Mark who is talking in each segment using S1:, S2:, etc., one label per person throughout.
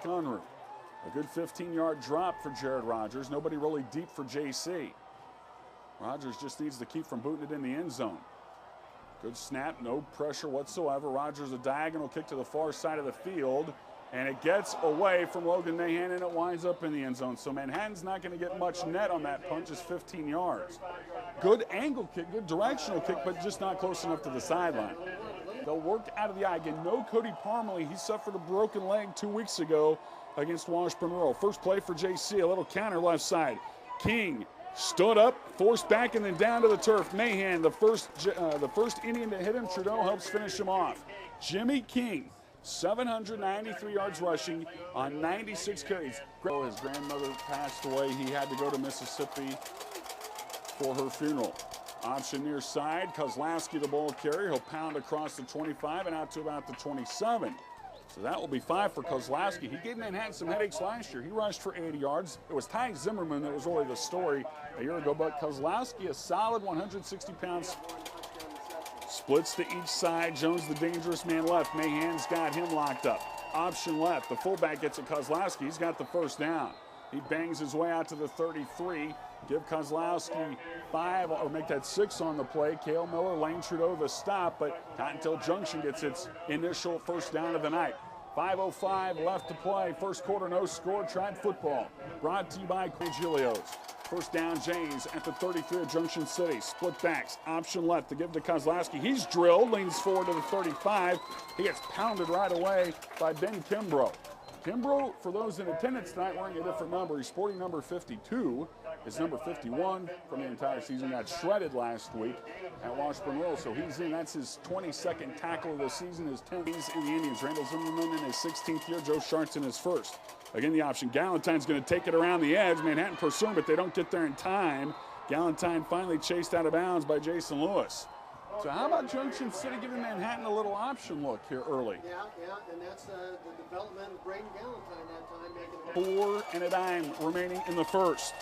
S1: en route. A good 15-yard drop for Jared Rogers. Nobody really deep for JC. Rogers just needs to keep from booting it in the end zone. Good snap, no pressure whatsoever. Rogers a diagonal kick to the far side of the field, and it gets away from Logan Mahan, and it winds up in the end zone. So Manhattan's not going to get much net on that punch, just 15 yards. Good angle kick, good directional kick, but just not close enough to the sideline. They'll work out of the eye. Again, no Cody Parmalee. He suffered a broken leg 2 weeks ago against Washburn Rural. First play for JC, a little counter left side. King stood up, forced back, and then down to the turf. Mahan, the first Indian to hit him. Trudeau helps finish him off. Jimmy King, 793 yards rushing on 96 carries. His grandmother passed away. He had to go to Mississippi for her funeral. Option near side, Kozlowski the ball carrier. He'll pound across the 25 and out to about the 27. So that will be 5 for Kozlowski. He gave Manhattan some headaches last year. He rushed for 80 yards. It was Ty Zimmerman that was really the story a year ago, but Kozlowski, a solid 160 pounds. Splits to each side. Jones, the dangerous man left. Mahan's got him locked up. Option left. The fullback gets it Kozlowski. He's got the first down. He bangs his way out to the 33. Give Kozlowski 5, or make that 6 on the play. Cale Miller, Lane Trudeau the stop, but not until Junction gets its initial first down of the night. 5:05 left to play. First quarter, no score. Tribe football. Brought to you by Corgilio's. First down, Jays at the 33 of Junction City. Split backs. Option left to give to Kozlowski. He's drilled, leans forward to the 35. He gets pounded right away by Ben Kimbrough. Kimbrough, for those in attendance tonight, wearing a different number. He's sporting number 52. His number 51 from the entire season. Got shredded last week at Washburn Rural, so he's in. That's his 22nd tackle of the season, his 10th in the Indians. Randall Zimmerman in his 16th year. Joe Shartz in his first. Again, the option. Galentine's going to take it around the edge. Manhattan pursuing, but they don't get there in time. Galentine finally chased out of bounds by Jason Lewis. So how about Junction City giving Manhattan a little option look here early?
S2: Yeah, and that's the development of Braden Galentine that time.
S1: 4 and a dime remaining in the first.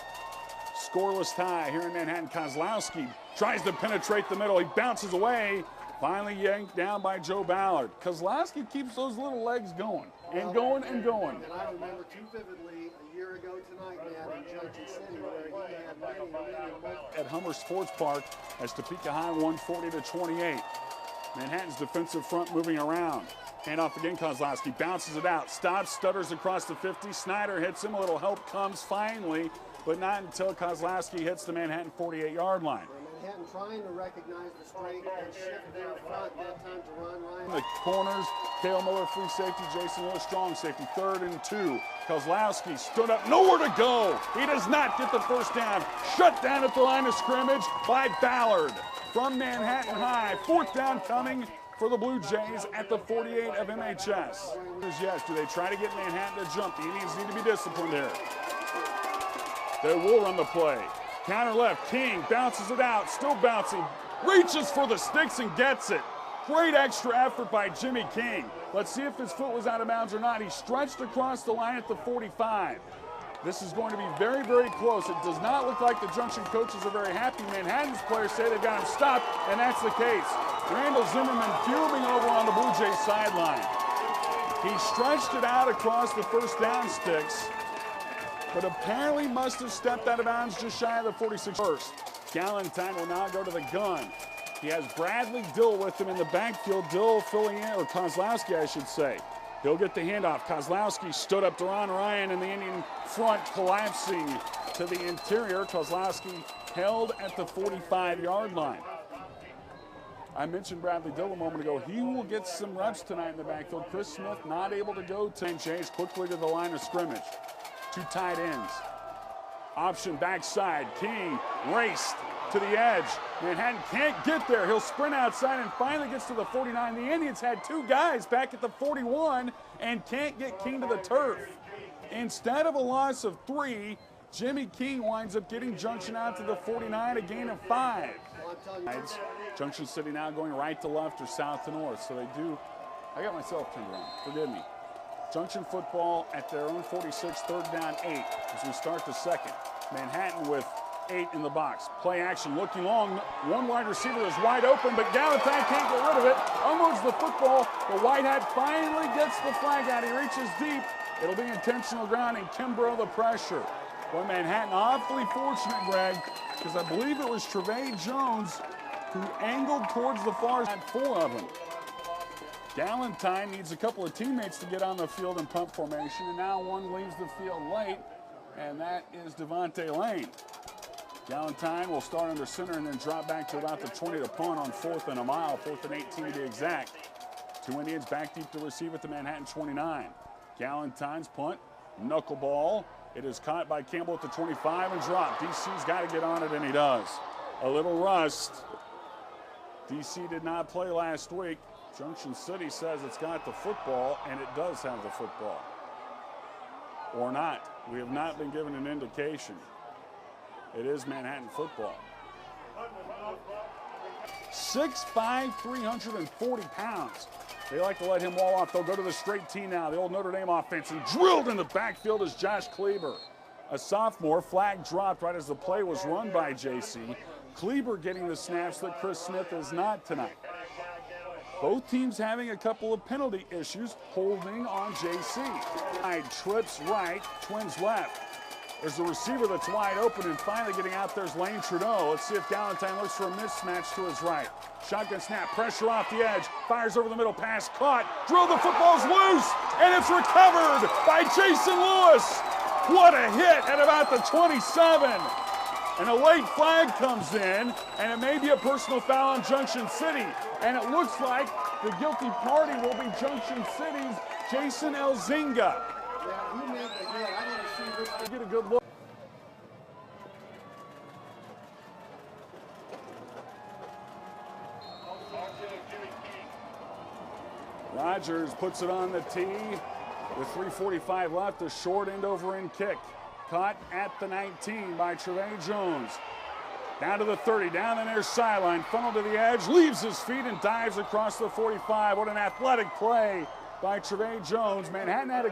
S1: Scoreless tie here in Manhattan. Kozlowski tries to penetrate the middle. He bounces away. Finally yanked down by Joe Ballard. Kozlowski keeps those little legs going and going and going.
S2: And I remember too vividly a year ago tonight, man, in Junction City, where he had many
S1: at Hummer Sports Park as Topeka High 140 to 28. Manhattan's defensive front moving around. Handoff again, Kozlowski bounces it out, stops, stutters across the 50. Snyder hits him. A little help comes finally, but not until Kozlowski hits the Manhattan 48-yard line.
S2: Manhattan trying to recognize the strength and shift their front that time to run. Ryan.
S1: The corners, Cale Miller, free safety, Jason Lewis, strong safety. 3rd and 2. Kozlowski stood up, nowhere to go. He does not get the first down. Shut down at the line of scrimmage by Ballard from Manhattan High. 4th down coming for the Blue Jays at the 48 of MHS. Yes, do they try to get Manhattan to jump? The Indians need to be disciplined here. They will run the play. Counter left, King bounces it out, still bouncing, reaches for the sticks and gets it. Great extra effort by Jimmy King. Let's see if his foot was out of bounds or not. He stretched across the line at the 45. This is going to be very, very close. It does not look like the Junction coaches are very happy. Manhattan's players say they've got him stopped, and that's the case. Randall Zimmerman fuming over on the Blue Jays sideline. He stretched it out across the first down sticks, but apparently must have stepped out of bounds just shy of the 46 first. Galentine will now go to the gun. He has Bradley Dill with him in the backfield. Dill filling in, or Kozlowski, I should say. He'll get the handoff. Kozlowski stood up to Ron Ryan, and the Indian front collapsing to the interior. Kozlowski held at the 45-yard line. I mentioned Bradley Dill a moment ago. He will get some reps tonight in the backfield. Chris Smith not able to go to Chase quickly to the line of scrimmage. 2 tight ends. Option backside. King raced to the edge. Manhattan can't get there. He'll sprint outside and finally gets to the 49. The Indians had 2 guys back at the 41 and can't get King to the turf. Instead of a loss of 3, Jimmy King winds up getting Junction out to the 49, a gain of 5. Junction City now going right to left or south to north. So they do, I got myself turned around, forgive me. Junction football at their own 46, 3rd down 8 as we start the second. Manhattan with 8 in the box. Play action looking long. One wide receiver is wide open, but Galentine can't get rid of it. Unloads the football. The white hat finally gets the flag out. He reaches deep, It'll be intentional grounding. Kimbrough the pressure. Boy, Manhattan awfully fortunate, Greg, because I believe it was Trevay Jones who angled towards the far side, 4 of them. Galentine needs a couple of teammates to get on the field in pump formation, and now one leaves the field late, and that is Devontae Lane. Galentine will start under center and then drop back to about the 20 to punt on 4th and a mile, 4th and 18 to be exact. 2 Indians back deep to receive at the Manhattan 29. Galentine's punt, knuckleball. It is caught by Campbell at the 25 and dropped. DC's got to get on it, and he does. A little rust. DC did not play last week. Junction City says it's got the football, and it does have the football. Or not. We have not been given an indication. It is Manhattan football. 6'5", 340 pounds. They like to let him wall off. They'll go to the straight T now. The old Notre Dame offense, and drilled in the backfield is Josh Kleber. A sophomore, flag dropped right as the play was run by JC. Kleber getting the snaps that Chris Smith is not tonight. Both teams having a couple of penalty issues, holding on JC. Trips right, Twins left. There's a receiver that's wide open, and finally getting out there's Lane Trudeau. Let's see if Galentine looks for a mismatch to his right. Shotgun snap, pressure off the edge, fires over the middle, pass caught, drill, the football's loose, and it's recovered by Jason Lewis. What a hit at about the 27. And a late flag comes in, and it may be a personal foul on Junction City. And it looks like the guilty party will be Junction City's Jason Elzinga.
S2: Yeah, he made the hit. I didn't see this.
S1: Get a good look. Rogers puts it on the tee with 3:45 left. A short end over end kick. Caught at the 19 by Trevay Jones. Down to the 30, down the near sideline, funneled to the edge, leaves his feet and dives across the 45. What an athletic play by Trevay Jones. Manhattan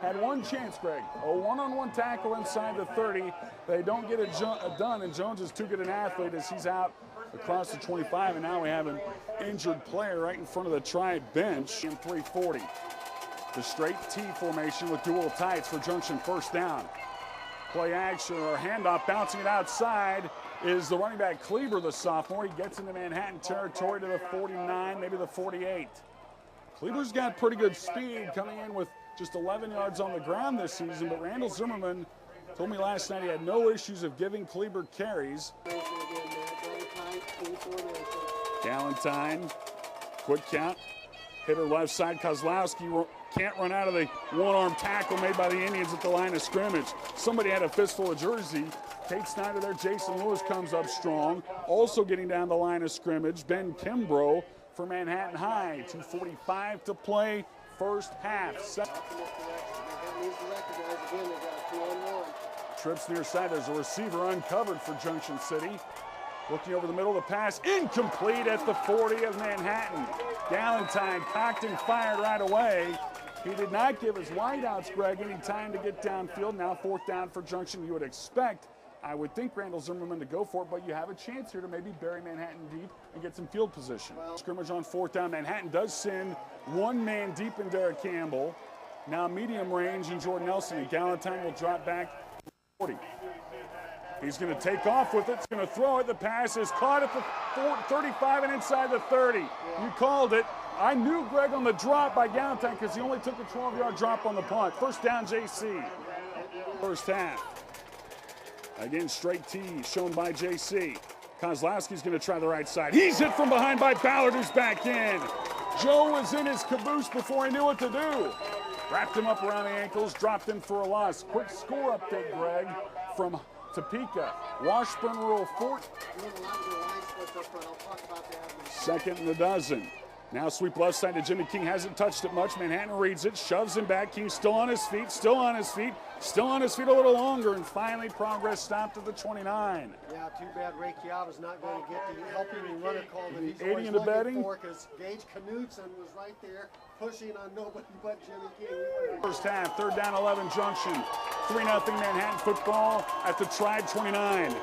S1: had one chance, Greg. A one-on-one tackle inside the 30. They don't get it done, and Jones is too good an athlete as he's out across the 25, and now we have an injured player right in front of the Tribe bench in 3:40. The straight T formation with dual tights for Junction, first down. Play action or handoff, bouncing it outside is the running back Kleber, the sophomore. He gets into Manhattan territory to the 49, maybe the 48. Kleber's got pretty good speed, coming in with just 11 yards on the ground this season, but Randall Zimmerman told me last night he had no issues of giving Kleber carries. Galentine, quick count, hit her left side. Kozlowski can't run out of the one-arm tackle made by the Indians at the line of scrimmage. Somebody had a fistful of jersey. Tate Snyder there, Jason Lewis comes up strong. Also getting down the line of scrimmage, Ben Kimbrough for Manhattan High. 2:45 to play, first half. Trips near side, there's a receiver uncovered for Junction City. Looking over the middle of the pass, incomplete at the 40 of Manhattan. Galentine cocked and fired right away. He did not give his wideouts, Greg, any time to get downfield. Now 4th down for Junction. You would expect, I would think, Randall Zimmerman to go for it, but you have a chance here to maybe bury Manhattan deep and get some field position. Scrimmage on 4th down. Manhattan does send one man deep in Derek Campbell. Now medium range in Jordan Nelson, and Galentine will drop back 40. He's going to take off with it. He's going to throw it. The pass is caught at the 35 and inside the 30. You called it. I knew, Greg, on the drop by Galentine because he only took a 12-yard drop on the punt. First down, JC. First half. Again, straight T shown by JC. Kozlowski's going to try the right side. He's hit from behind by Ballard, who's back in. Joe was in his caboose before he knew what to do. Wrapped him up around the ankles, dropped him for a loss. Quick score update, Greg, from Topeka. Washburn Rural Fort. Second and a dozen. Now sweep left side to Jimmy King. Hasn't touched it much. Manhattan reads it, shoves him back. King still on his feet, still on his feet, still on his feet a little longer, and finally progress stopped at the 29.
S2: Yeah, too bad Ray Chiava's not going to get the helping runner call that he's
S1: 80
S2: always
S1: and a
S2: looking
S1: betting
S2: for, because Gage Knudsen was right there pushing on nobody but Jimmy King.
S1: First half, 3rd down, 11 Junction. 3-0 Manhattan football at the Tribe 29.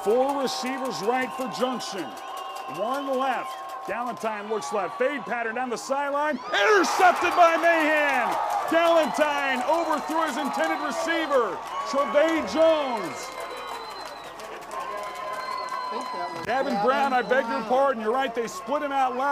S1: 4 receivers right for Junction. 1 left. Galentine looks left. Fade pattern down the sideline. Intercepted by Mahan. Galentine overthrew his intended receiver, Trevay Jones.
S2: I think that was
S1: Gavin Brown, I beg your
S2: Brown.
S1: pardon. You're right, they split him out left.